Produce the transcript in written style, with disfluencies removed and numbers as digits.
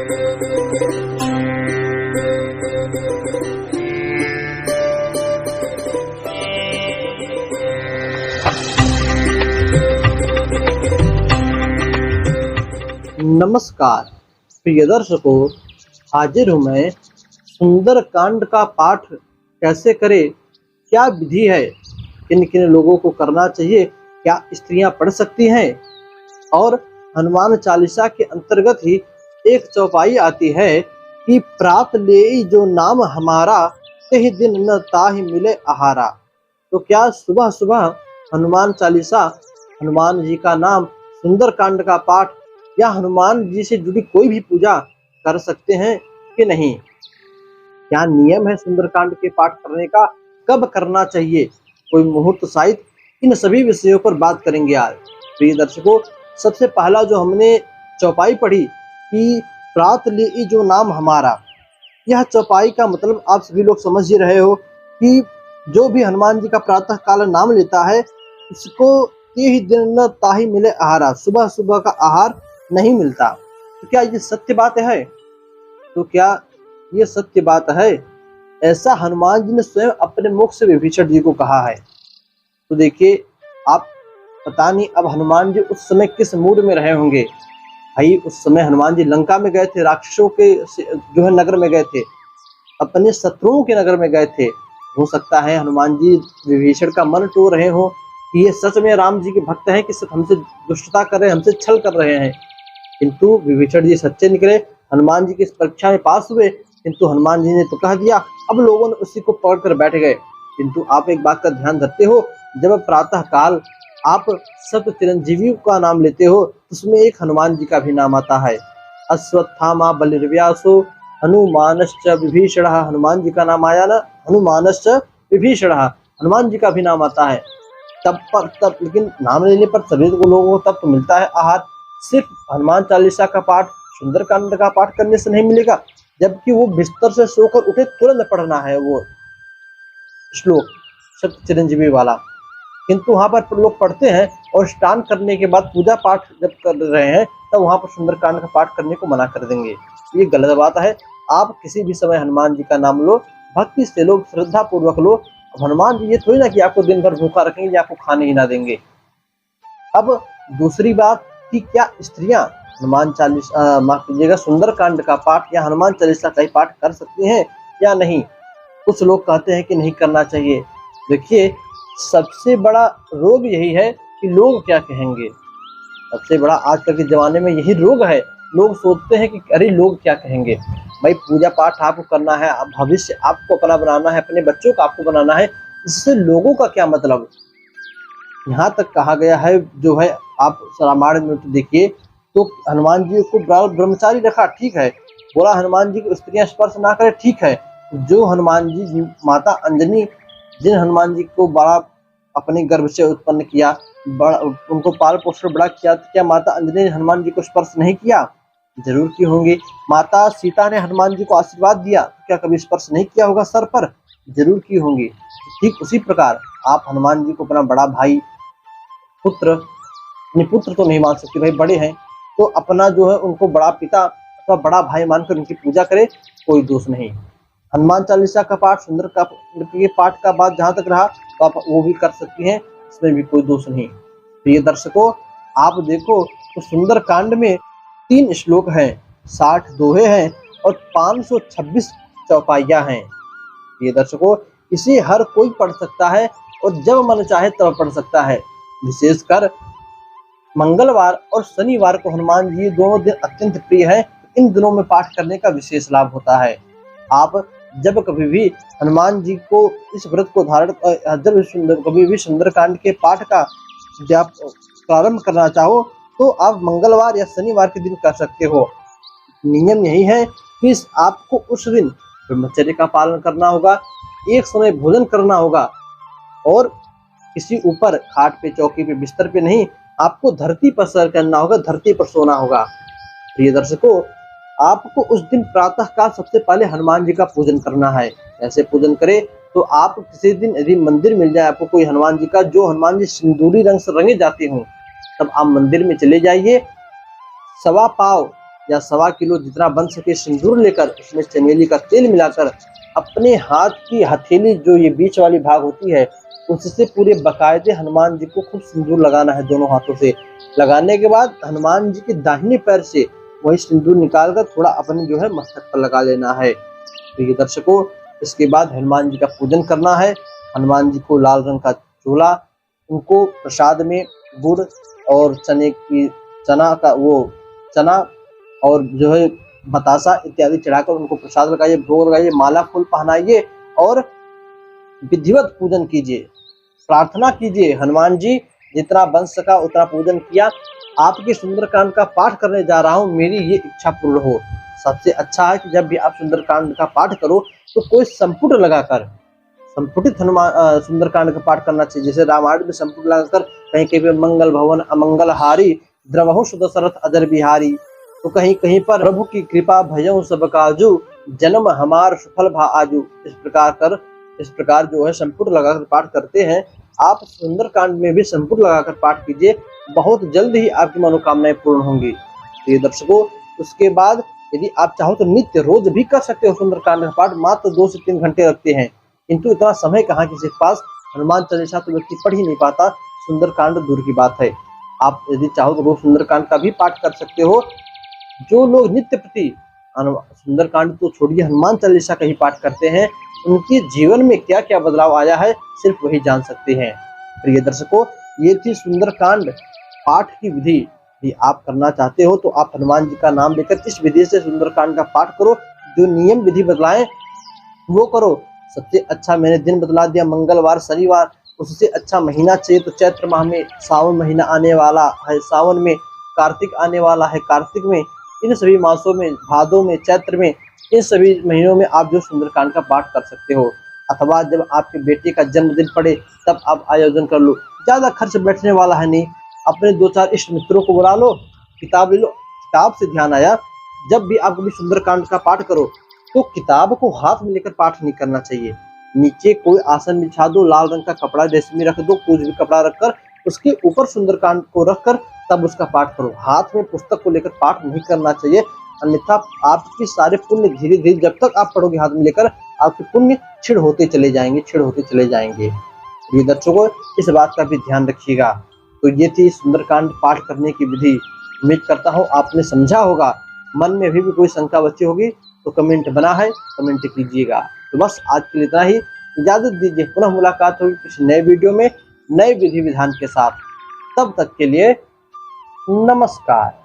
नमस्कार प्रिय दर्शकों, हाजिर हूँ मैं। सुंदर कांड का पाठ कैसे करें, क्या विधि है, किन किन लोगों को करना चाहिए, क्या स्त्रियां पढ़ सकती हैं? और हनुमान चालीसा के अंतर्गत ही एक चौपाई आती है कि प्रात लेई जो नाम हमारा, तेहि दिन न ताहि मिले आहारा। तो क्या सुबह सुबह हनुमान चालीसा, हनुमान जी का नाम, सुंदर कांड का पाठ या हनुमान जी से जुड़ी कोई भी पूजा कर सकते हैं कि नहीं? क्या नियम है सुंदरकांड के पाठ करने का, कब करना चाहिए, कोई मुहूर्त सहित, इन सभी विषयों पर बात करेंगे आज। प्रिय दर्शकों, सबसे पहला जो हमने चौपाई पढ़ी कि प्रात ले जो नाम हमारा, यह चौपाई का मतलब आप सभी लोग समझ ही रहे हो कि जो भी हनुमान जी का प्रातः काल नाम लेता है उसको ते ही दिन न ताहि मिले आहारा, सुबह सुबह का आहार नहीं मिलता। तो क्या ये सत्य बात है? तो क्या ये सत्य बात है? ऐसा हनुमान जी ने स्वयं अपने मुख से विभीषण जी को कहा है। तो देखिए, आप पता नहीं अब हनुमान जी उस समय किस मूड में रहे होंगे। भाई, उस समय हनुमान जी लंका में गए थे, राक्षसों के जो है नगर में गए थे, अपने शत्रुओं के नगर में गए थे। हो सकता है हनुमान जी विभीषण का मन टो रहे हो कि ये सच में राम जी के भक्त हैं कि सिर्फ हमसे दुष्टता कर रहे हैं, हमसे छल कर रहे हैं। किंतु विभीषण जी सच्चे निकले, हनुमान जी की इस परीक्षा में पास हुए। किंतु हनुमान जी ने तो कह दिया, अब लोगों ने उसी को पकड़ कर बैठ गए। किंतु आप एक बात का ध्यान रखते हो, जब प्रातः काल आप सब चिरंजीवियों का नाम लेते हो, उसमें एक हनुमान जी का भी नाम आता है। अश्वत्थामा बलिर्व्यासो हनुमानश्च विभीषण, हनुमान जी का नाम आया ना, हनुमानश्च विभीषण, हनुमान जी का भी नाम आता है। तब लेकिन नाम लेने पर सभी लोगों को तब तो मिलता है आहार। सिर्फ हनुमान चालीसा का पाठ, सुंदरकांड का पाठ करने से नहीं मिलेगा, जबकि वो बिस्तर से सोकर उठे तुरंत पढ़ना है वो श्लोक सप्त चिरंजीवी वाला। किंतु वहां पर लोग पढ़ते हैं और स्नान करने के बाद पूजा पाठ जब कर रहे हैं तब वहां पर सुंदरकांड का पाठ करने को मना कर देंगे। ये गलत बात है। आप किसी भी समय हनुमान जी का नाम लो, भक्ति से लो, श्रद्धा पूर्वक लो। हनुमान जी ये थोड़ी ना कि आपको दिन भर भूखा रखेंगे या आपको खाने ही ना देंगे। अब दूसरी बात कि क्या स्त्रियां हनुमान चालीसा, माफ कीजिएगा, सुंदरकांड का पाठ या हनुमान चालीसा का ही पाठ कर सकती हैं या नहीं? कुछ लोग कहते हैं कि नहीं करना चाहिए। देखिए, सबसे बड़ा रोग यही है कि लोग क्या कहेंगे। सबसे बड़ा आजकल के जमाने में यही रोग है। लोग सोचते हैं कि अरे लोग क्या कहेंगे। भाई, पूजा पाठ आपको करना है, भविष्य आपको अपना बनाना है, अपने बच्चों का आपको बनाना है, इससे लोगों का क्या मतलब। यहाँ तक कहा गया है जो है, आप रामायण में तो देखिए, तो हनुमान जी को ब्रह्मचारी रखा, ठीक है, बोला हनुमान जी को स्त्रियां स्पर्श ना करे, ठीक है। जो हनुमान जी, माता अंजनी जिन हनुमान जी को बड़ा अपने गर्भ से उत्पन्न किया, बड़ा उनको पाल पोषण बड़ा किया, तो क्या माता अंजनी ने हनुमान जी को स्पर्श नहीं किया? जरूर की होंगी। माता सीता ने हनुमान जी को आशीर्वाद दिया, तो क्या कभी स्पर्श नहीं किया होगा सर पर? जरूर की होंगी। ठीक उसी प्रकार आप हनुमान जी को अपना बड़ा भाई, पुत्र, अपने पुत्र तो नहीं मान सकते, भाई बड़े हैं, तो अपना जो है उनको बड़ा पिता अथवा बड़ा भाई मानकर उनकी पूजा करे, कोई दोष नहीं। हनुमान चालीसा का पाठ, सुंदर का के पाठ का बात जहाँ तक रहा, तो आप वो भी कर सकती हैं, इसमें भी कोई दोष नहीं। प्रिय दर्शकों, आप देखो तो सुंदर कांड में 3 श्लोक हैं, 60 दोहे हैं और 526 चौपाइयाँ हैं। प्रिय दर्शकों, इसे हर कोई पढ़ सकता है और जब मन चाहे तब पढ़ सकता है। विशेषकर मंगलवार और शनिवार को हनुमान जी दोनों दिन अत्यंत प्रिय है। इन दिनों में पाठ करने का विशेष लाभ होता है। आप जब कभी भी हनुमान जी को इस व्रत को धारण, कभी भी सुंदरकांड के पाठ का प्रारंभ करना चाहो तो आप मंगलवार या शनिवार के दिन कर सकते हो। नियम यही है कि आपको उस दिन ब्रह्मचर्य का पालन करना होगा, एक समय भोजन करना होगा और किसी ऊपर खाट पे, चौकी पे, बिस्तर पे नहीं, आपको धरती पर सैर करना होगा, धरती पर सोना होगा। प्रिय दर्शकों, आपको उस दिन प्रातः काल सबसे पहले हनुमान जी का पूजन करना है। ऐसे पूजन करें तो आप किसी दिन यदि मंदिर मिल जाए आपको कोई हनुमान जी का, जो हनुमान जी सिंदूरी रंग से रंगे जाते हों, तब आप मंदिर में चले जाइए, 1.25 पाव या 1.25 किलो जितना बन सके सिंदूर लेकर उसमें चमेली का तेल मिलाकर अपने हाथ की हथेली जो ये बीच वाली भाग होती है उससे पूरे बकायदे हनुमान जी को खूब सिंदूर लगाना है दोनों हाथों से। लगाने के बाद हनुमान जी के दाहिने पैर से वही सिंदूर निकाल कर थोड़ा अपने जो है मस्तक पर लगा लेना है। प्रिय दर्शकों, इसके बाद हनुमान जी का पूजन करना है। हनुमान जी को लाल रंग का चोला, उनको प्रसाद में गुड़ और चना और जो है बतासा इत्यादि चढ़ाकर उनको प्रसाद लगाइए, भोग लगाइए, माला फूल पहनाइए और विधिवत पूजन कीजिए। प्रार्थना कीजिए, हनुमान जी जितना बन सका उतना पूजन किया, आपके सुंदरकांड का पाठ करने जा रहा हूँ, मेरी ये इच्छा पूर्ण हो। सबसे अच्छा है कि जब भी आप सुंदरकांड का पाठ करो तो कोई संपुट लगाकर संपुटित सुंदरकांड का पाठ करना चाहिए। जैसे रामायण में संपुट लगाकर कहीं कहीं पे मंगल भवन अमंगल हारी द्रवहु सुदशरथ अजर बिहारी, तो कहीं कहीं पर प्रभु की कृपा भजऊ सब काजू जन्म हमार सफल भा आजू। इस प्रकार जो है संपुट लगाकर पाठ करते हैं। आप सुंदरकांड में भी संपुट लगाकर पाठ कीजिए, बहुत जल्द ही आपकी मनोकामनाएं पूर्ण होंगी। प्रिय दर्शकों, उसके बाद यदि आप चाहो तो नित्य रोज भी कर सकते हो सुंदरकांड का पाठ, मात्र 2 से 3 घंटे लगते हैं, किंतु इतना समय कहाँ किसी के पास। हनुमान चालीसा तो व्यक्ति पढ़ ही नहीं पाता, सुंदरकांड दूर की बात है। आप यदि चाहो तो रोज सुंदरकांड का भी पाठ कर सकते हो। जो लोग नित्य प्रति सुंदरकांड तो छोड़िए हनुमान चालीसा का ही पाठ करते हैं, उनके जीवन में क्या क्या बदलाव आया है सिर्फ वही जान सकते हैं। प्रिय दर्शकों, ये थी सुंदरकांड पाठ की विधि। यदि आप करना चाहते हो तो आप हनुमान जी का नाम लेकर इस विधि से सुंदरकांड का पाठ करो। जो नियम विधि बदलाएं वो करो। सबसे अच्छा मैंने दिन बदला दिया मंगलवार शनिवार, उससे अच्छा महीना चाहिए तो चैत्र माह में सावन महीना आने वाला है, सावन में कार्तिक आने वाला है, कार्तिक में, इन सभी मासों में, भादों में, चैत्र में, इन सभी महीनों में आप जो सुंदरकांड का पाठ कर सकते हो। अथवा जब आपके बेटे का जन्मदिन पड़े तब आप आयोजन कर लो, ज्यादा खर्च बैठने वाला है नहीं। अपने 2-4 इष्ट मित्रों को बुला लो, किताब ले लो। किताब से ध्यान आया, जब भी आप कभी सुंदरकांड का पाठ करो तो किताब को हाथ में लेकर पाठ नहीं करना चाहिए। नीचे कोई आसन बिछा दो, लाल रंग का कपड़ा रेशमी रख दो, कुछ भी कपड़ा रखकर उसके ऊपर सुंदरकांड को रखकर तब उसका पाठ करो। हाथ में पुस्तक को लेकर पाठ नहीं करना चाहिए, अन्यथा आपकी सारे पुण्य धीरे धीरे जब तक आप पढ़ोगे हाथ में लेकर आपके पुण्य क्षीण होते चले जाएंगे। ये दर्शकों, इस बात का भी ध्यान रखिएगा। तो ये थी सुंदरकांड पाठ करने की विधि। उम्मीद करता हूँ आपने समझा होगा। मन में अभी भी कोई शंका बची होगी तो कमेंट बना है, कमेंट कीजिएगा। तो बस आज के लिए इतना ही, इजाजत दीजिए। पुनः मुलाकात होगी किसी नए वीडियो में नए विधि विधान के साथ। तब तक के लिए नमस्कार।